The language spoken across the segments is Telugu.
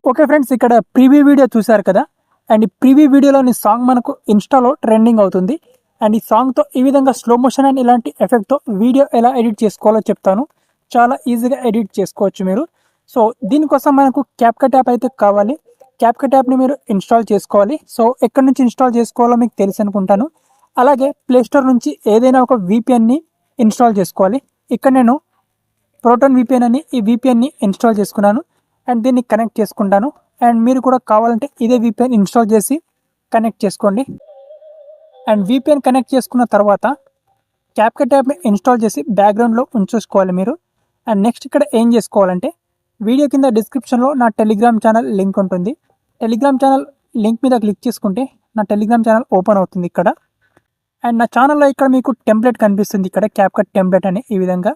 ఓకే ఫ్రెండ్స్, ఇక్కడ ప్రీవ్యూ వీడియో చూశారు కదా. అండ్ ఈ ప్రీవ్యూ వీడియోలోని సాంగ్ మనకు ఇన్స్టాలో ట్రెండింగ్ అవుతుంది. అండ్ ఈ సాంగ్తో ఈ విధంగా స్లో మోషన్ అండ్ ఇలాంటి ఎఫెక్ట్తో వీడియో ఎలా ఎడిట్ చేసుకోవాలో చెప్తాను. చాలా ఈజీగా ఎడిట్ చేసుకోవచ్చు మీరు. సో దీనికోసం మనకు క్యాప్కట్ యాప్ అయితే కావాలి. క్యాప్కట్ యాప్ని మీరు ఇన్స్టాల్ చేసుకోవాలి. సో ఎక్కడి నుంచి ఇన్స్టాల్ చేసుకోవాలో మీకు తెలుసు అనుకుంటాను. అలాగే ప్లేస్టోర్ నుంచి ఏదైనా ఒక VPNని ఇన్స్టాల్ చేసుకోవాలి. ఇక్కడ నేను ప్రోటాన్ VPN అని ఈ VPNని ఇన్స్టాల్ చేసుకున్నాను అండ్ దీన్ని కనెక్ట్ చేసుకుంటాను. అండ్ మీరు కూడా కావాలంటే ఇదే VPN ఇన్స్టాల్ చేసి కనెక్ట్ చేసుకోండి. అండ్ VPN కనెక్ట్ చేసుకున్న తర్వాత క్యాప్కట్ యాప్ని ఇన్స్టాల్ చేసి బ్యాక్గ్రౌండ్లో ఉంచేసుకోవాలి మీరు. అండ్ నెక్స్ట్ ఇక్కడ ఏం చేసుకోవాలంటే వీడియో కింద డిస్క్రిప్షన్లో నా టెలిగ్రామ్ ఛానల్ లింక్ ఉంటుంది. టెలిగ్రామ్ ఛానల్ లింక్ మీద క్లిక్ చేసుకుంటే నా టెలిగ్రామ్ ఛానల్ ఓపెన్ అవుతుంది ఇక్కడ. అండ్ నా ఛానల్లో ఇక్కడ మీకు టెంప్లెట్ కనిపిస్తుంది, ఇక్కడ క్యాప్కట్ టెంప్లెట్ అని. ఈ విధంగా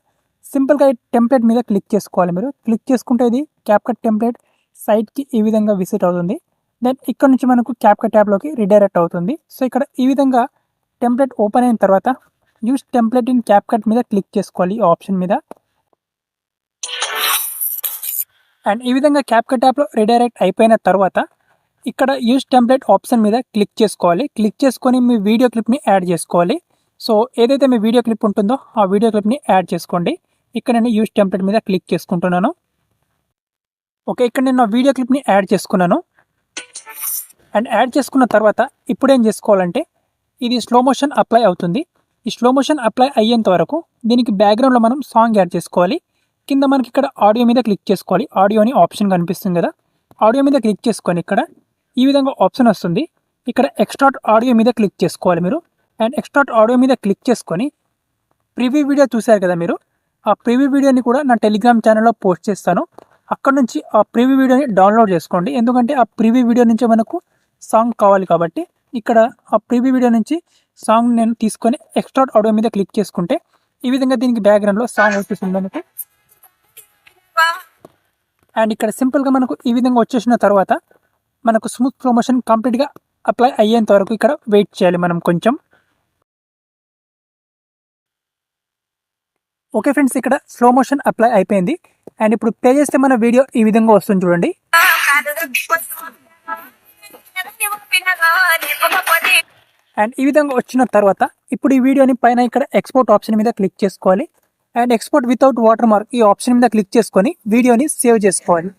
సింపుల్గా ఈ టెంప్లెట్ మీద క్లిక్ చేసుకోవాలి మీరు. క్లిక్ చేసుకుంటే ఇది క్యాప్కట్ టెంప్లెట్ సైట్కి ఈ విధంగా విజిట్ అవుతుంది. దెన్ ఇక్కడ నుంచి మనకు క్యాప్కట్ యాప్లోకి రీడైరెక్ట్ అవుతుంది. సో ఇక్కడ ఈ విధంగా టెంప్లెట్ ఓపెన్ అయిన తర్వాత యూస్ టెంప్లెట్ ఇన్ క్యాప్కట్ మీద క్లిక్ చేసుకోవాలి ఈ ఆప్షన్ మీద. అండ్ ఈ విధంగా క్యాప్కట్ యాప్లో రీడైరెక్ట్ అయిపోయిన తర్వాత ఇక్కడ యూస్ టెంప్లెట్ ఆప్షన్ మీద క్లిక్ చేసుకోవాలి. క్లిక్ చేసుకొని మీ వీడియో క్లిప్ని యాడ్ చేసుకోవాలి. సో ఏదైతే మీ వీడియో క్లిప్ ఉంటుందో ఆ వీడియో క్లిప్ని యాడ్ చేసుకోండి. ఇక్కడ నేను యూస్ టెంప్లెట్ మీద క్లిక్ చేసుకుంటున్నాను. ఓకే, ఇక్కడ నేను నా వీడియో క్లిప్ని యాడ్ చేసుకున్నాను. అండ్ యాడ్ చేసుకున్న తర్వాత ఇప్పుడు ఏం చేసుకోవాలంటే ఇది స్లో మోషన్ అప్లై అవుతుంది. ఈ స్లో మోషన్ అప్లై అయ్యేంత వరకు దీనికి బ్యాక్గ్రౌండ్లో మనం సాంగ్ యాడ్ చేసుకోవాలి. కింద మనకి ఇక్కడ ఆడియో మీద క్లిక్ చేసుకోవాలి. ఆడియో అని ఆప్షన్ కనిపిస్తుంది కదా, ఆడియో మీద క్లిక్ చేసుకొని ఇక్కడ ఈ విధంగా ఆప్షన్ వస్తుంది. ఇక్కడ ఎక్స్ట్రాక్ట్ ఆడియో మీద క్లిక్ చేసుకోవాలి మీరు. అండ్ ఎక్స్ట్రాక్ట్ ఆడియో మీద క్లిక్ చేసుకొని ప్రివ్యూ వీడియో చూశారు కదా మీరు, ఆ ప్రివ్యూ వీడియోని కూడా నా టెలిగ్రామ్ ఛానల్లో పోస్ట్ చేస్తాను. అక్కడ నుంచి ఆ ప్రివ్యూ వీడియోని డౌన్లోడ్ చేసుకోండి. ఎందుకంటే ఆ ప్రివ్యూ వీడియో నుంచి మనకు సాంగ్ కావాలి కాబట్టి ఇక్కడ ఆ ప్రివ్యూ వీడియో నుంచి సాంగ్ నేను తీసుకొని ఎక్స్ట్రాక్ట్ ఆడియో మీద క్లిక్ చేసుకుంటే ఈ విధంగా దీనికి బ్యాక్గ్రౌండ్లో సాంగ్ వచ్చేసింది మనకు. అండ్ ఇక్కడ సింపుల్గా మనకు ఈ విధంగా వచ్చేసిన తర్వాత మనకు స్మూత్ ప్రమోషన్ కంప్లీట్గా అప్లై అయ్యేంత వరకు ఇక్కడ వెయిట్ చేయాలి మనం కొంచెం. ఓకే ఫ్రెండ్స్, ఇక్కడ స్లో మోషన్ అప్లై అయిపోయింది. అండ్ ఇప్పుడు ప్లే చేస్తే మన వీడియో ఈ విధంగా వస్తుంది చూడండి. అండ్ ఈ విధంగా వచ్చిన తర్వాత ఇప్పుడు ఈ వీడియోని పైన ఇక్కడ ఎక్స్పోర్ట్ ఆప్షన్ మీద క్లిక్ చేసుకోవాలి. And export without water mark ఈ ఆప్షన్ మీద క్లిక్ చేసుకొని వీడియోని సేవ్ చేసుకోవాలి.